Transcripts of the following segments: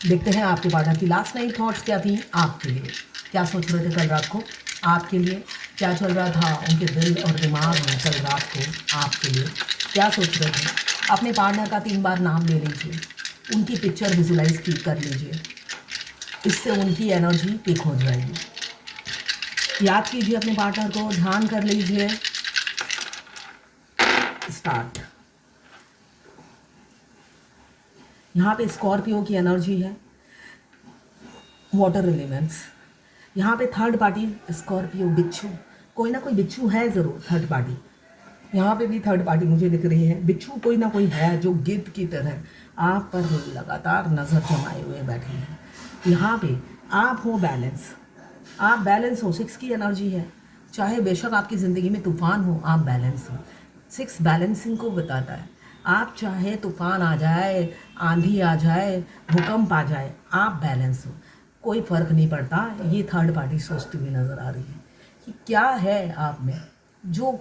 देखते हैं आपके पार्टनर की लास्ट नाइट थॉट्स क्या थी आपके लिए। क्या सोच रहे थे कल रात को आपके लिए, क्या चल रहा था उनके दिल और दिमाग में कल रात को आपके लिए, क्या सोच रहे थे। अपने पार्टनर का 3 बार नाम ले लीजिए, उनकी पिक्चर विजुलाइज की कर लीजिए, इससे उनकी एनर्जी पिक हो जाएगी। याद कीजिए अपने पार्टनर को, ध्यान कर लीजिए। स्टार्ट। यहाँ पे स्कॉर्पियो की एनर्जी है, वाटर एलिमेंट्स। यहाँ पे थर्ड पार्टी स्कॉर्पियो, बिच्छू, कोई ना कोई बिच्छू है ज़रूर थर्ड पार्टी। यहाँ पे भी थर्ड पार्टी मुझे दिख रही है, बिच्छू कोई ना कोई है जो गिद्ध की तरह आप पर लगातार नज़र जमाए हुए बैठे हैं। यहाँ पे आप हो बैलेंस, आप बैलेंस हो। 6 की एनर्जी है, चाहे बेशक आपकी ज़िंदगी में तूफान हो, आप बैलेंस हो। 6 बैलेंसिंग को बताता है। आप चाहे तूफान आ जाए, आंधी आ जाए, भूकंप आ जाए, आप बैलेंस हो, कोई फ़र्क नहीं पड़ता। ये थर्ड पार्टी सोचती हुई नज़र आ रही है कि क्या है आप में, जो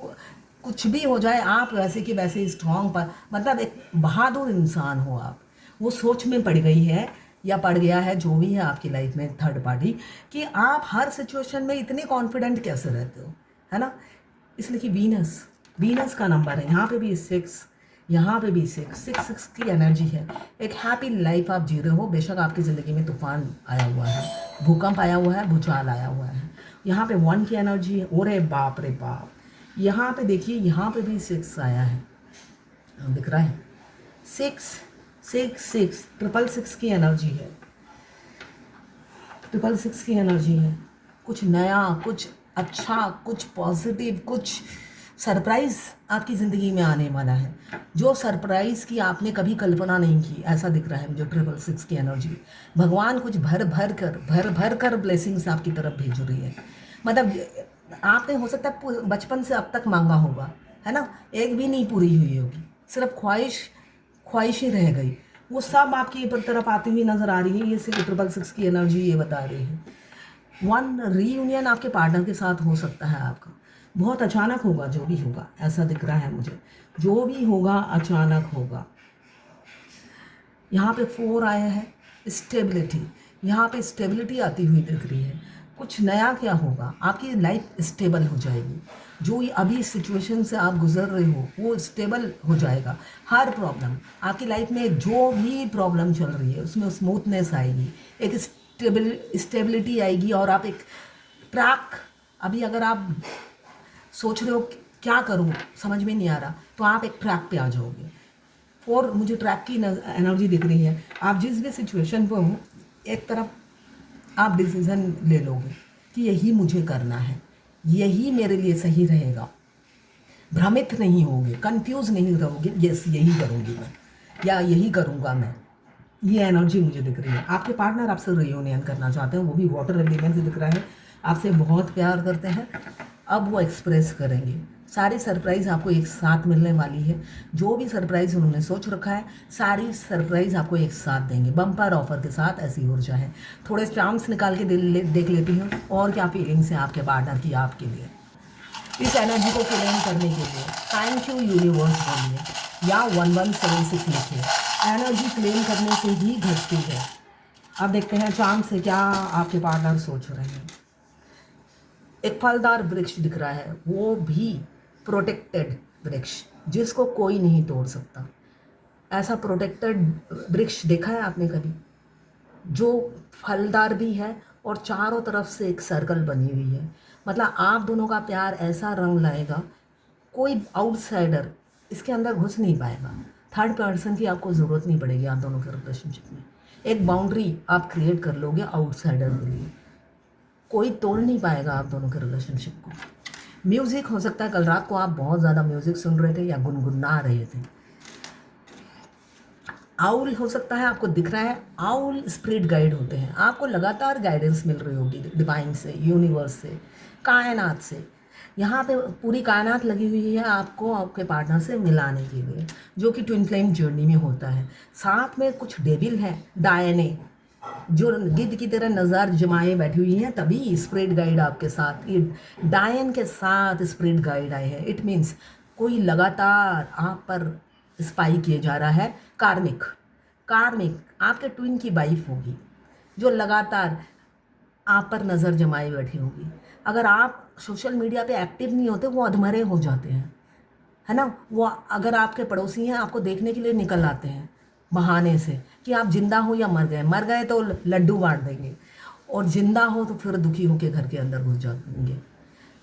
कुछ भी हो जाए आप वैसे कि वैसे स्ट्रॉन्ग, पर मतलब एक बहादुर इंसान हो आप। वो सोच में पड़ गई है या पड़ गया है, जो भी है आपकी लाइफ में थर्ड पार्टी, कि आप हर सिचुएशन में इतने कॉन्फिडेंट कैसे रहते हो, है ना। इसलिए कि वीनस, वीनस का नंबर है यहाँ पे भी 6, यहाँ पे भी 6 की एनर्जी है। एक हैप्पी लाइफ आप जी रहे हो, बेशक आपकी ज़िंदगी में तूफान आया हुआ है, भूकंप आया हुआ है, भूचाल आया हुआ है। यहाँ पे 1 की एनर्जी है। ओरे बाप रे बाप, यहाँ पे देखिए, यहाँ पे भी 6 आया है, दिख रहा है। 6 6 6 6 की एनर्जी है, 6 की एनर्जी है। कुछ नया, कुछ अच्छा, कुछ पॉजिटिव, कुछ सरप्राइज़ आपकी ज़िंदगी में आने वाला है, जो सरप्राइज़ की आपने कभी कल्पना नहीं की, ऐसा दिख रहा है मुझे 6 की एनर्जी। भगवान कुछ भर भर कर ब्लेसिंग्स आपकी तरफ भेज रही है। मतलब आपने हो सकता है बचपन से अब तक मांगा होगा, है ना, एक भी नहीं पूरी हुई होगी, सिर्फ ख्वाहिश ही रह गई, वो सब आपकी तरफ आती हुई नज़र आ रही है। ये सिर्फ 6 की एनर्जी ये बता रही है। 1 रीयूनियन आपके पार्टनर के साथ हो सकता है आपका, बहुत अचानक होगा, जो भी होगा, ऐसा दिख रहा है मुझे, जो भी होगा अचानक होगा। यहाँ पे 4 आया है, स्टेबिलिटी। यहाँ पे स्टेबिलिटी आती हुई दिख रही है। कुछ नया क्या होगा, आपकी लाइफ स्टेबल हो जाएगी। जो ये अभी सिचुएशन से आप गुजर रहे हो वो स्टेबल हो जाएगा। हर प्रॉब्लम आपकी लाइफ में, जो भी प्रॉब्लम चल रही है उसमें स्मूथनेस आएगी, एक स्टेबिलिटी आएगी, और आप एक ट्रैक, अभी अगर आप सोच रहे हो कि क्या करूँ, समझ में नहीं आ रहा, तो आप एक ट्रैक पे आ जाओगे। और मुझे ट्रैक की एनर्जी दिख रही है। आप जिस भी सिचुएशन पर हो, एक तरफ आप डिसीज़न ले लोगे कि यही मुझे करना है, यही मेरे लिए सही रहेगा। भ्रमित नहीं होगे, कंफ्यूज नहीं रहोगे, यस यही करूँगी मैं या यही करूँगा मैं। ये एनर्जी मुझे दिख रही है। आपके पार्टनर आपसे रियूनियन करना चाहते हैं, वो भी वाटर एलिमेंट से दिख रहा है, आपसे बहुत प्यार करते हैं। अब वो एक्सप्रेस करेंगे। सारी सरप्राइज़ आपको एक साथ मिलने वाली है। जो भी सरप्राइज़ उन्होंने सोच रखा है, सारी सरप्राइज़ आपको एक साथ देंगे, बम्पर ऑफर के साथ। ऐसी ऊर्जा है। थोड़े चांस निकाल के देख लेती हूँ और क्या फीलिंग्स हैं आपके पार्टनर की आपके लिए। इस एनर्जी को क्लेम करने के लिए थैंक यू यूनिवर्स बोलिए या 1176 लिखिए। एनर्जी क्लेम करने से ही घटती है। अब देखते हैं चांद से क्या आपके पार्टनर सोच रहे हैं। एक फलदार वृक्ष दिख रहा है, वो भी प्रोटेक्टेड वृक्ष, जिसको कोई नहीं तोड़ सकता। ऐसा प्रोटेक्टेड वृक्ष देखा है आपने कभी, जो फलदार भी है और चारों तरफ से एक सर्कल बनी हुई है। मतलब आप दोनों का प्यार ऐसा रंग लाएगा, कोई आउटसाइडर इसके अंदर घुस नहीं पाएगा। थर्ड पर्सन की आपको ज़रूरत नहीं पड़ेगी आप दोनों के रिलेशनशिप में। एक बाउंड्री आप क्रिएट कर लोगे आउटसाइडर के लिए, कोई तोड़ नहीं पाएगा आप दोनों के रिलेशनशिप को। म्यूज़िक हो सकता है कल रात को आप बहुत ज़्यादा म्यूज़िक सुन रहे थे या गुनगुना रहे थे। आउल हो सकता है, आपको दिख रहा है, आउल स्पिरिट गाइड होते हैं, आपको लगातार गाइडेंस मिल रही होगी डिवाइन से, यूनिवर्स से, कायनात से। यहाँ पे पूरी कायनात लगी हुई है आपको आपके पार्टनर से मिलाने के लिए, जो कि ट्विन फ्लेम जर्नी में होता है। साथ में कुछ डेविल है, डायने, जो गिद्ध की तरह नज़र जमाए बैठी हुई हैं, तभी स्पिरिट गाइड आपके साथ, ये डायन के साथ स्पिरिट गाइड आए हैं। इट मीन्स कोई लगातार आप पर स्पाई किए जा रहा है, कार्मिक कार्मिक आपके ट्विन की वाइफ होगी जो लगातार आप पर नज़र जमाए बैठी होगी। अगर आप सोशल मीडिया पे एक्टिव नहीं होते, वो अधमरे हो जाते हैं, है ना। वो अगर आपके पड़ोसी हैं, आपको देखने के लिए निकल आते हैं बहाने से कि आप जिंदा हो या मर गए तो लड्डू बांट देंगे, और जिंदा हो तो फिर दुखी होकर घर के अंदर घुस जाएंगे।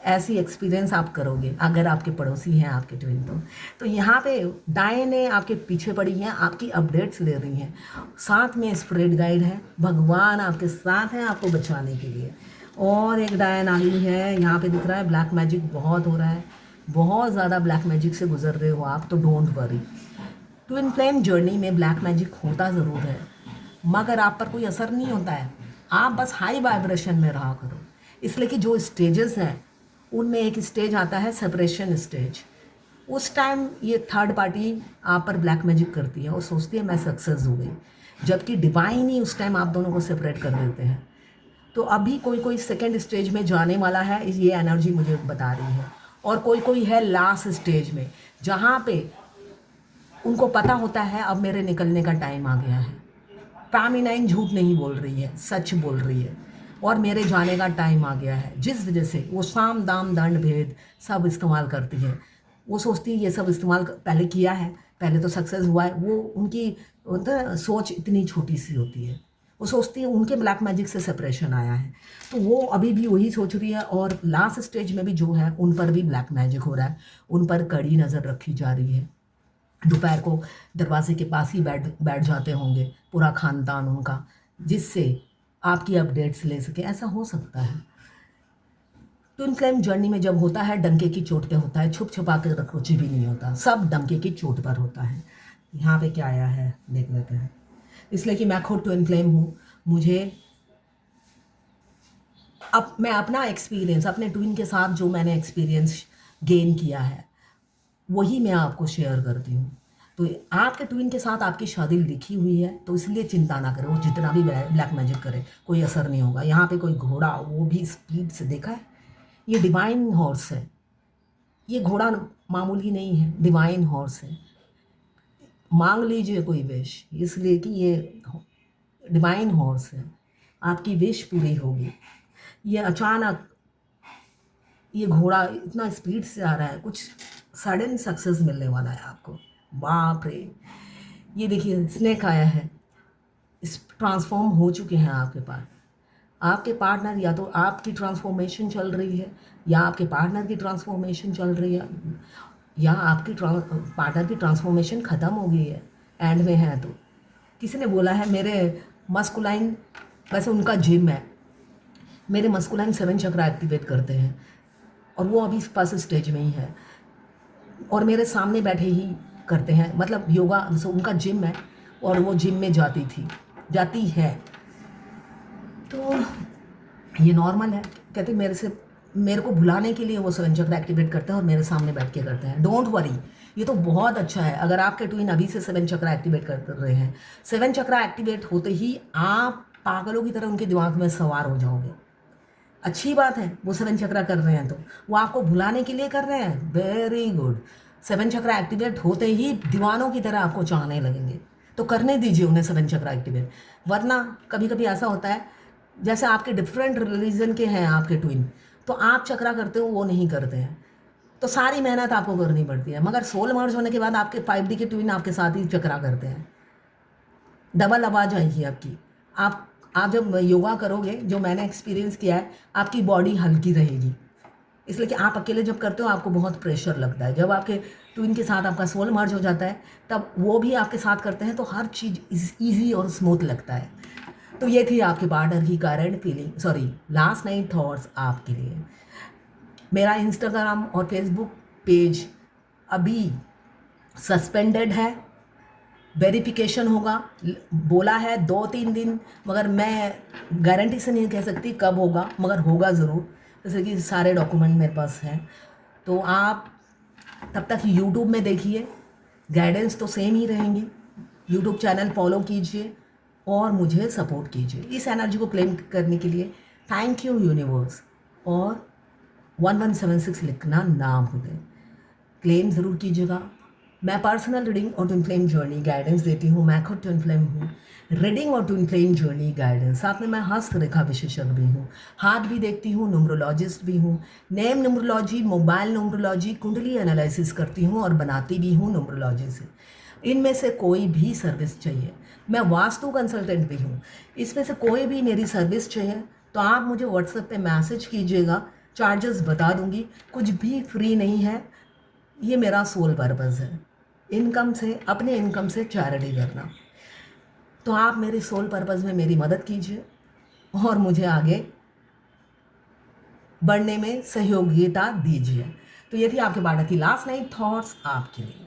ऐसी एक्सपीरियंस आप करोगे अगर आपके पड़ोसी हैं आपके ट्विन। तो यहाँ पे दाएं ने आपके पीछे पड़ी हैं, आपकी अपडेट्स ले रही हैं, साथ में स्पिरिट गाइड है, भगवान आपके साथ हैं आपको बचाने के लिए। और एक डायन आई है, यहाँ पे दिख रहा है ब्लैक मैजिक बहुत हो रहा है, बहुत ज़्यादा ब्लैक मैजिक से गुजर रहे हो आप, तो don't worry. Twin flame journey में ब्लैक मैजिक होता ज़रूर है, मगर आप पर कोई असर नहीं होता है, आप बस हाई वाइब्रेशन में रहा करो। इसलिए कि जो स्टेजेस हैं उनमें एक स्टेज आता है सेपरेशन स्टेज। उस टाइम ये थर्ड पार्टी आप पर ब्लैक मैजिक करती है और सोचती है मैं सक्सेस हो गई, जबकि डिवाइन ही उस टाइम आप दोनों को सेपरेट कर देते हैं। तो अभी कोई कोई सेकेंड स्टेज में जाने वाला है, ये एनर्जी मुझे बता रही है। और कोई कोई है लास्ट स्टेज में, जहाँ पे उनको पता होता है अब मेरे निकलने का टाइम आ गया है। प्रामिनाइन झूठ नहीं बोल रही है, सच बोल रही है, और मेरे जाने का टाइम आ गया है। जिस वजह से वो साम दाम दंड भेद सब इस्तेमाल करती है। वो सोचती है ये सब इस्तेमाल पहले किया है, पहले तो सक्सेस हुआ है। वो उनकी सोच इतनी छोटी सी होती है, वो सोचती है उनके ब्लैक मैजिक से सेपरेशन आया है, तो वो अभी भी वही सोच रही है। और लास्ट स्टेज में भी जो है उन पर भी ब्लैक मैजिक हो रहा है, उन पर कड़ी नज़र रखी जा रही है। दोपहर को दरवाजे के पास ही बैठ बैठ जाते होंगे पूरा खानदान उनका, जिससे आपकी अपडेट्स ले सके, ऐसा हो सकता है। ट्विन फ्लेम जर्नी में जब होता है डंके की चोट पे होता है, छुप छुपा के कुछ भी नहीं होता, सब डंके की चोट पर होता है। यहाँ पे क्या आया है देख लेते हैं। इसलिए कि मैं खुद ट्विन फ्लेम हूँ, मुझे अब मैं अपना एक्सपीरियंस अपने ट्विन के साथ जो मैंने एक्सपीरियंस गेन किया है वही मैं आपको शेयर करती हूँ। तो आपके ट्विन के साथ आपकी शादी लिखी हुई है, तो इसलिए चिंता ना करें, वो जितना भी ब्लैक मैजिक करे कोई असर नहीं होगा। यहाँ पे कोई घोड़ा, वो भी स्पीड से, देखा है, ये डिवाइन हॉर्स है, ये घोड़ा मामूली नहीं है, डिवाइन हॉर्स है। मांग लीजिए कोई विश, इसलिए कि ये डिवाइन हॉर्स है, आपकी विश पूरी होगी। ये अचानक ये घोड़ा इतना स्पीड से आ रहा है, कुछ सडन सक्सेस मिलने वाला है आपको। बाप रे, ये देखिए स्नेक आया है, इस ट्रांसफॉर्म हो चुके हैं आपके पास आपके पार्टनर, या तो आपकी ट्रांसफॉर्मेशन चल रही है या आपके पार्टनर की ट्रांसफॉर्मेशन चल रही है, या आपकी पार्टनर की ट्रांसफॉर्मेशन ख़त्म हो गई है, एंड में है। तो किसी ने बोला है मेरे मस्कुलाइन, वैसे उनका जिम है, मेरे मस्कुलाइन 7 चक्र एक्टिवेट करते हैं, और वो अभी फर्स्ट स्टेज में ही है, और मेरे सामने बैठे ही करते हैं, मतलब योगा, उनका जिम है और वो जिम में जाती है। तो ये नॉर्मल है, कहते मेरे को भुलाने के लिए वो 7 चक्र एक्टिवेट करते हैं और मेरे सामने बैठ के करते हैं। डोंट वरी, ये तो बहुत अच्छा है। अगर आपके ट्विन अभी से 7 चक्र एक्टिवेट कर रहे हैं, 7 चक्र एक्टिवेट होते ही आप पागलों की तरह उनके दिमाग में सवार हो जाओगे। अच्छी बात है, वो 7 चक्र कर रहे हैं तो वो आपको भुलाने के लिए कर रहे हैं, वेरी गुड। 7 चक्र एक्टिवेट होते ही दीवानों की तरह आपको चाहने लगेंगे, तो करने दीजिए उन्हें 7 चक्र एक्टिवेट। वरना कभी कभी ऐसा होता है, जैसे आपके डिफरेंट रिलीजन के हैं आपके ट्विन, तो आप चक्रा करते हो वो नहीं करते हैं, तो सारी मेहनत आपको करनी पड़ती है। मगर सोल मर्ज होने के बाद आपके 5D के ट्विन आपके साथ ही चक्रा करते हैं, डबल आवाज़ आएगी आपकी। आप जब योगा करोगे, जो मैंने एक्सपीरियंस किया है, आपकी बॉडी हल्की रहेगी। इसलिए कि आप अकेले जब करते हो आपको बहुत प्रेशर लगता है, जब आपके ट्विन के साथ आपका सोल मर्ज हो जाता है तब वो भी आपके साथ करते हैं, तो हर चीज़ ईजी और स्मूथ लगता है। तो ये थी आपके पार्टनर की current feeling, last night thoughts आपके लिए। मेरा इंस्टाग्राम और फेसबुक पेज अभी सस्पेंडेड है, वेरिफिकेशन होगा, बोला है 2-3 दिन, मगर मैं गारंटी से नहीं कह सकती कब होगा, मगर होगा ज़रूर। जैसे कि सारे डॉक्यूमेंट मेरे पास हैं, तो आप तब तक यूट्यूब में देखिए, गाइडेंस तो सेम ही रहेंगी। यूट्यूब चैनल फॉलो कीजिए और मुझे सपोर्ट कीजिए। इस एनर्जी को क्लेम करने के लिए थैंक यू यूनिवर्स, और 1176 लिखना ना भूलें, क्लेम ज़रूर कीजिएगा। मैं पर्सनल रीडिंग और ट्विन फ्लेम जर्नी गाइडेंस देती हूँ। मैं खुद ट्विन फ्लेम हूँ। रीडिंग और ट्विन फ्लेम जर्नी गाइडेंस, साथ में मैं हस्तरेखा विशेषज्ञ भी हूँ, हाथ भी देखती हूँ, न्यूमरोलॉजिस्ट भी हूँ। नेम न्यूमरोलॉजी, मोबाइल न्यूमरोलॉजी, कुंडली एनालिसिस करती हूँ और बनाती भी हूँ न्यूमरोलॉजी से। इनमें से कोई भी सर्विस चाहिए, मैं वास्तु कंसल्टेंट भी हूँ, इसमें से कोई भी मेरी सर्विस चाहिए तो आप मुझे व्हाट्सएप पे मैसेज कीजिएगा, चार्जेस बता दूंगी। कुछ भी फ्री नहीं है, ये मेरा सोल पर्पज़ है, इनकम से, अपने इनकम से चैरिटी करना। तो आप मेरे सोल पर्पज़ में मेरी मदद कीजिए और मुझे आगे बढ़ने में सहयोगिता दीजिए। तो ये थी आपके बारह की लास्ट नाइट थॉट्स आपके लिए।